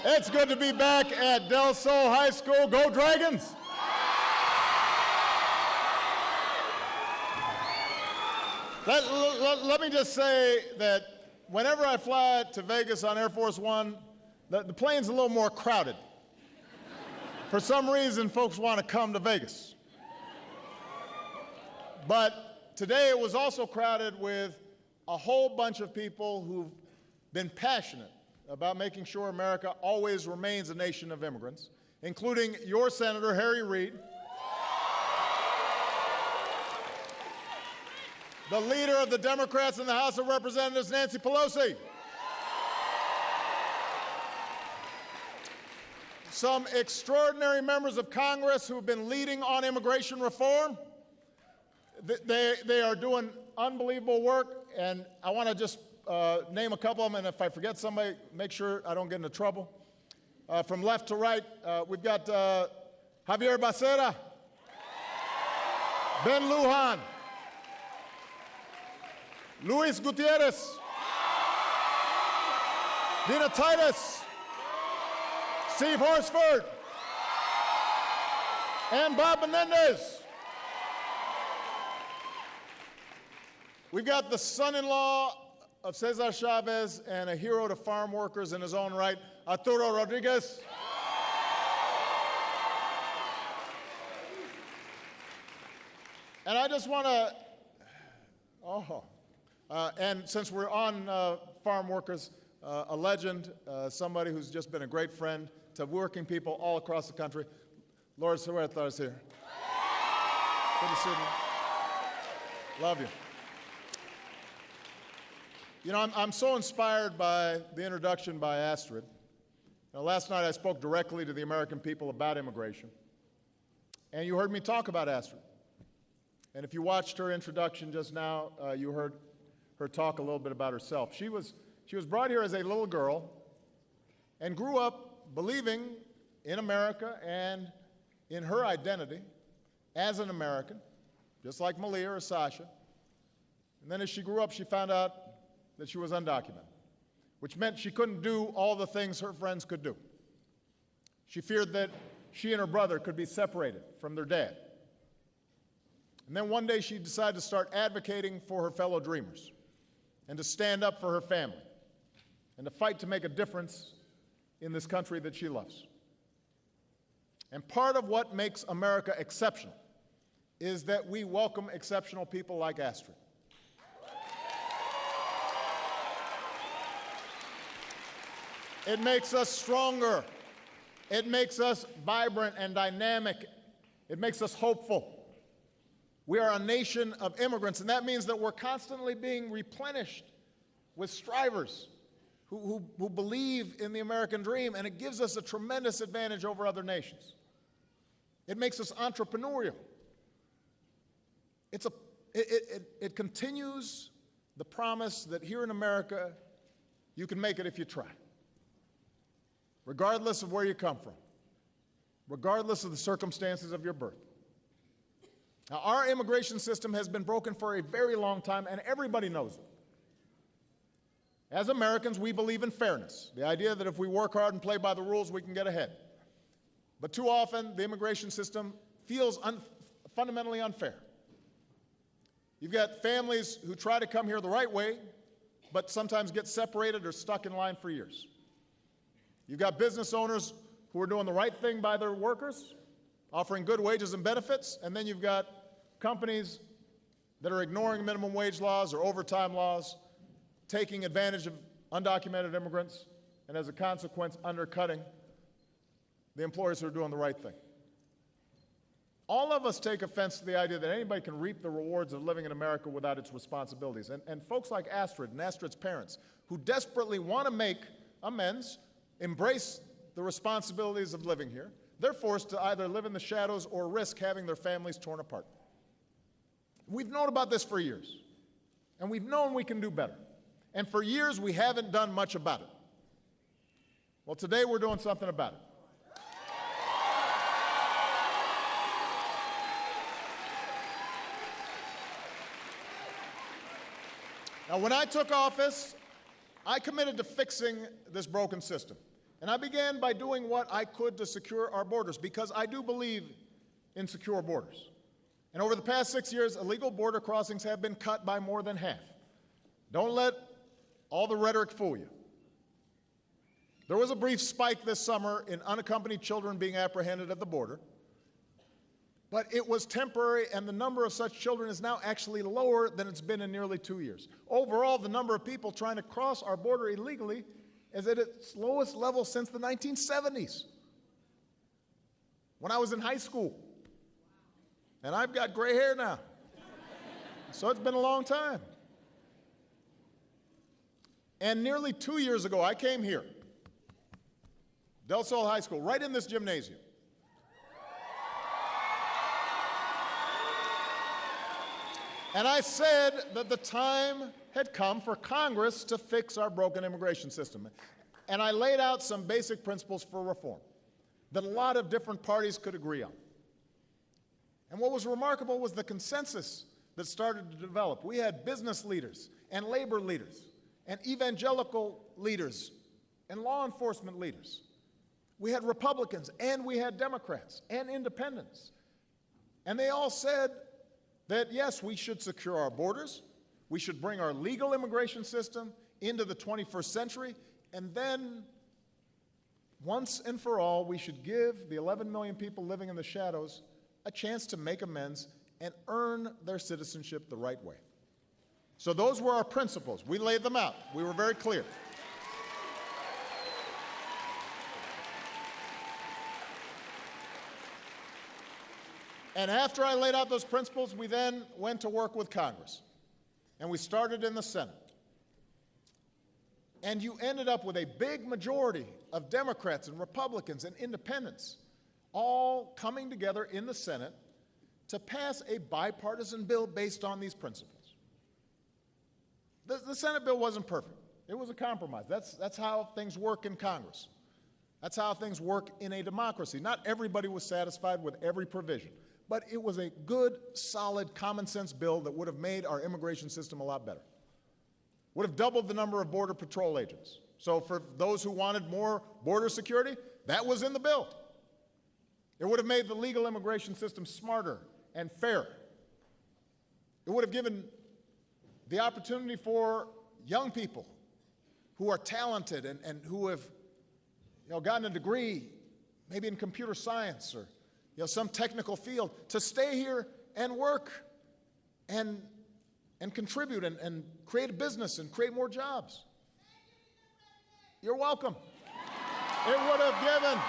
It's good to be back at Del Sol High School. Go Dragons! Let me just say that whenever I fly to Vegas on Air Force One, the plane's a little more crowded. For some reason, folks want to come to Vegas. But today it was also crowded with a whole bunch of people who've been passionate about making sure America always remains a nation of immigrants, including your Senator, Harry Reid, the leader of the Democrats in the House of Representatives, Nancy Pelosi, some extraordinary members of Congress who've been leading on immigration reform. They are doing unbelievable work, and I want to just name a couple of them, and if I forget somebody, make sure I don't get into trouble. From left to right, we've got Javier Becerra, Ben Lujan, Luis Gutierrez, Dina Titus, Steve Horsford, and Bob Menendez. We've got the son-in-law of Cesar Chavez and a hero to farm workers in his own right, Arturo Rodriguez. And I just want to, and since we're on farm workers, a legend, somebody who's just been a great friend to working people all across the country, Lourdes Huerta is here. Good to see you. Love you. You know, I'm so inspired by the introduction by Astrid. Now, last night I spoke directly to the American people about immigration, and you heard me talk about Astrid. And if you watched her introduction just now, you heard her talk a little bit about herself. She was brought here as a little girl and grew up believing in America and in her identity as an American, just like Malia or Sasha. And then as she grew up, she found out that she was undocumented, which meant she couldn't do all the things her friends could do. She feared that she and her brother could be separated from their dad. And then one day she decided to start advocating for her fellow dreamers and to stand up for her family and to fight to make a difference in this country that she loves. And part of what makes America exceptional is that we welcome exceptional people like Astrid. It makes us stronger. It makes us vibrant and dynamic. It makes us hopeful. We are a nation of immigrants, and that means that we're constantly being replenished with strivers who believe in the American dream, and it gives us a tremendous advantage over other nations. It makes us entrepreneurial. It continues the promise that here in America, you can make it if you try, regardless of where you come from, regardless of the circumstances of your birth. Now, our immigration system has been broken for a very long time, and everybody knows it. As Americans, we believe in fairness, the idea that if we work hard and play by the rules, we can get ahead. But too often, the immigration system feels fundamentally unfair. You've got families who try to come here the right way, but sometimes get separated or stuck in line for years. You've got business owners who are doing the right thing by their workers, offering good wages and benefits, and then you've got companies that are ignoring minimum wage laws or overtime laws, taking advantage of undocumented immigrants, and as a consequence, undercutting the employers who are doing the right thing. All of us take offense to the idea that anybody can reap the rewards of living in America without its responsibilities. And folks like Astrid and Astrid's parents, who desperately want to make amends, embrace the responsibilities of living here, they're forced to either live in the shadows or risk having their families torn apart. We've known about this for years, and we've known we can do better. And for years, we haven't done much about it. Well, today we're doing something about it. Now, when I took office, I committed to fixing this broken system. And I began by doing what I could to secure our borders, because I do believe in secure borders. And over the past 6 years, illegal border crossings have been cut by more than half. Don't let all the rhetoric fool you. There was a brief spike this summer in unaccompanied children being apprehended at the border, but it was temporary, and the number of such children is now actually lower than it's been in nearly 2 years. Overall, the number of people trying to cross our border illegally is at its lowest level since the 1970s, when I was in high school. And I've got gray hair now. So it's been a long time. And nearly 2 years ago, I came here, Del Sol High School, right in this gymnasium. And I said that the time had come for Congress to fix our broken immigration system. And I laid out some basic principles for reform that a lot of different parties could agree on. And what was remarkable was the consensus that started to develop. We had business leaders and labor leaders and evangelical leaders and law enforcement leaders. We had Republicans and we had Democrats and independents. And they all said that, yes, we should secure our borders, we should bring our legal immigration system into the 21st century, and then, once and for all, we should give the 11 million people living in the shadows a chance to make amends and earn their citizenship the right way. So those were our principles. We laid them out. We were very clear. And after I laid out those principles, we then went to work with Congress. And we started in the Senate. And you ended up with a big majority of Democrats and Republicans and independents all coming together in the Senate to pass a bipartisan bill based on these principles. The Senate bill wasn't perfect. It was a compromise. That's how things work in Congress. That's how things work in a democracy. Not everybody was satisfied with every provision, but it was a good, solid, common-sense bill that would have made our immigration system a lot better. Would have doubled the number of Border Patrol agents. So for those who wanted more border security, that was in the bill. It would have made the legal immigration system smarter and fairer. It would have given the opportunity for young people who are talented and who have gotten a degree, maybe in computer science or some technical field, to stay here and work and contribute and create a business and create more jobs. You're welcome. It would have given